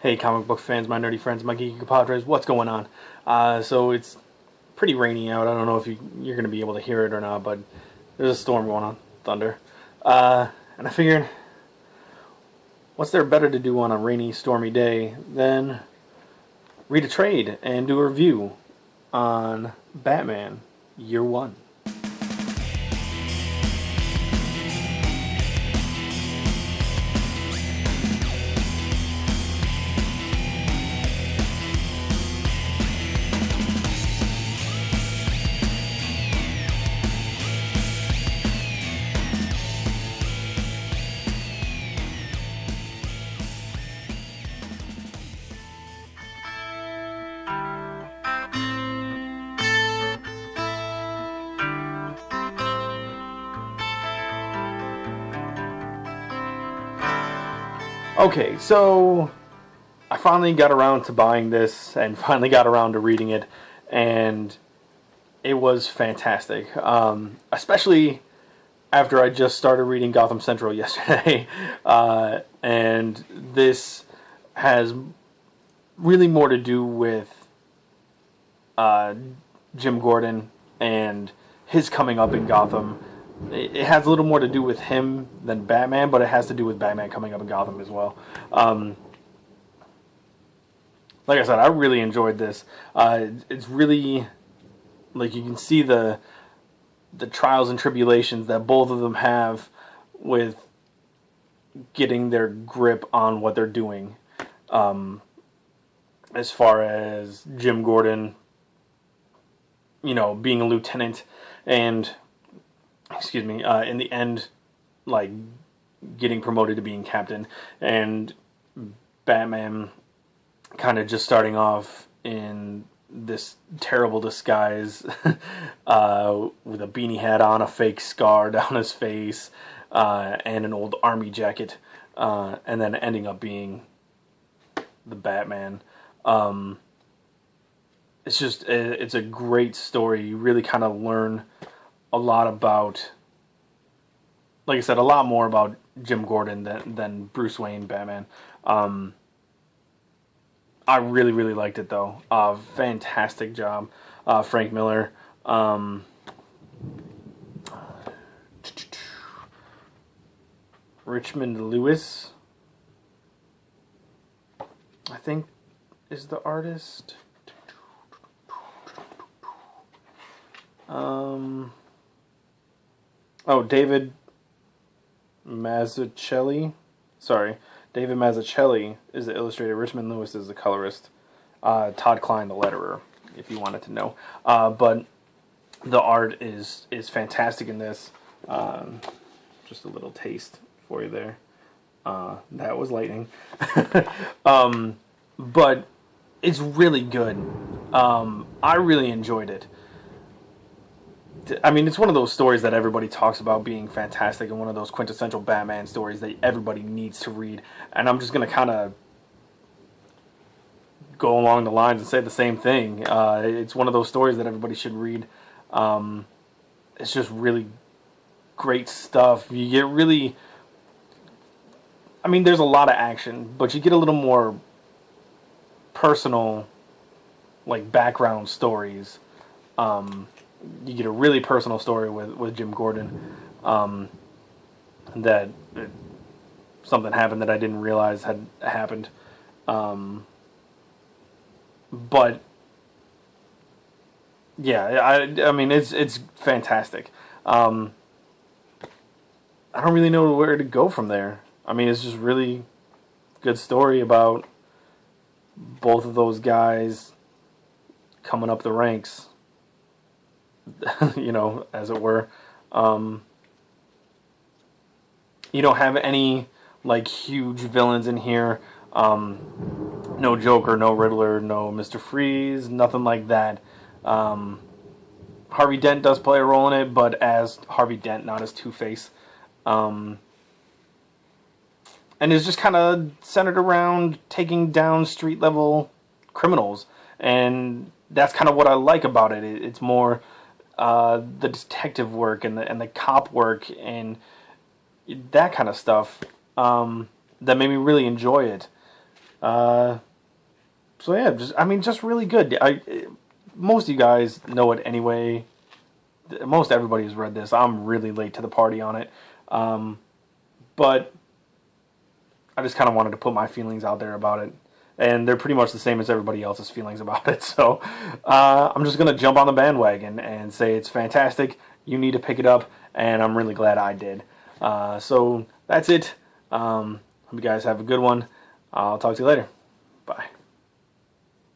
Hey, comic book fans, my nerdy friends, my geeky compadres, what's going on? So it's pretty rainy out. I don't know if you're going to be able to hear it or not, but there's a storm going on, thunder. And I figured, what's there better to do on a rainy, stormy day than read a trade and do a review on Batman Year One. Okay, so I finally got around to buying this and finally got around to reading it, and it was fantastic. Especially after I just started reading Gotham Central yesterday, and this has really more to do with Jim Gordon and his coming up in Gotham. It has a little more to do with him than Batman, but it has to do with Batman coming up in Gotham as well. Like I said, I really enjoyed this. It's really, like, you can see the trials and tribulations that both of them have with getting their grip on what they're doing. As far as Jim Gordon, being a lieutenant and in the end, like, getting promoted to being captain, and Batman kind of just starting off in this terrible disguise with a beanie hat on, a fake scar down his face, and an old army jacket, and then ending up being the Batman. It's a great story. You really kind of learn a lot about, like I said, a lot more about Jim Gordon than Bruce Wayne Batman. I really, really liked it, though. Fantastic job. Frank Miller. Richmond Lewis, I think, is the artist. David Mazzucchelli. Sorry. David Mazzucchelli is the illustrator. Richmond Lewis is the colorist. Todd Klein, the letterer, if you wanted to know. But the art is fantastic in this. Just a little taste for you there. That was lightning. But it's really good. I really enjoyed it. I mean, it's one of those stories that everybody talks about being fantastic, and one of those quintessential Batman stories that everybody needs to read. And I'm just going to kind of go along the lines and say the same thing. It's one of those stories that everybody should read. It's just really great stuff. You get really... I mean, there's a lot of action, but you get a little more personal, like, background stories. You get a really personal story with Jim Gordon, that something happened that I didn't realize had happened. But yeah, I mean, it's fantastic. I don't really know where to go from there. I mean, it's just really good story about both of those guys coming up the ranks. As it were. You don't have any, like, huge villains in here. No Joker, no Riddler, no Mr. Freeze, nothing like that. Harvey Dent does play a role in it, but as Harvey Dent, not as Two-Face. And it's just kind of centered around taking down street-level criminals. And that's kind of what I like about it. It's more... the detective work and the cop work and that kind of stuff that made me really enjoy it. So yeah, just really good. Most of you guys know it anyway. Most everybody has read this. I'm really late to the party on it, but I just kind of wanted to put my feelings out there about it, and they're pretty much the same as everybody else's feelings about it. So I'm just gonna jump on the bandwagon and say it's fantastic. You need to pick it up, and I'm really glad I did. So that's it. Hope you guys have a good one. I'll talk to you later. Bye.